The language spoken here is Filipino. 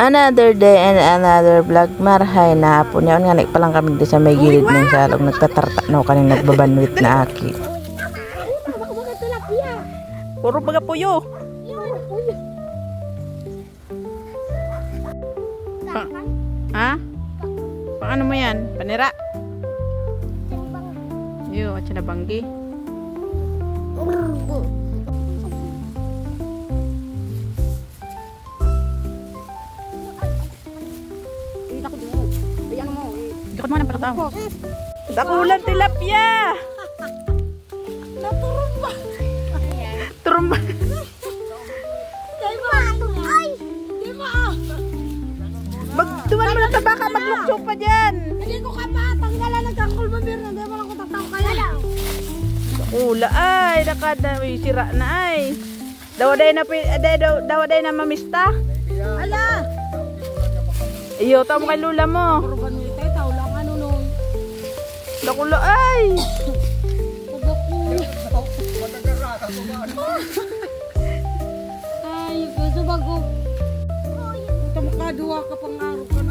Another day and another vlog. Marhay na hapon. Yaon nga pa lang kami sa may gilid ng salog. Nagtatarta no kaning nagbabanwit na aki. Puro baga puyo. Ha? Paano mo yan? Panira? Yo, at siya nabanggi. Ikot mo ng palataw. Dakulan tilapia. Naturumba. Turumba. Ay! Di mo ah! Magtuman mo lang sa baka, maglukso pa dyan. Hindi ko kapatang gala nagkakulmabir na. Di mo lang ko tataw kaya. Dakula ay, nakada. Uy, sira na ay. Dawaday na mamista. Ala! Iyo, tao mo kay lula mo. Kurban mo ito, tao lang ano nun. Dakula ay. Ay, gusto bago. Ito mukha duwa ka pang araw ka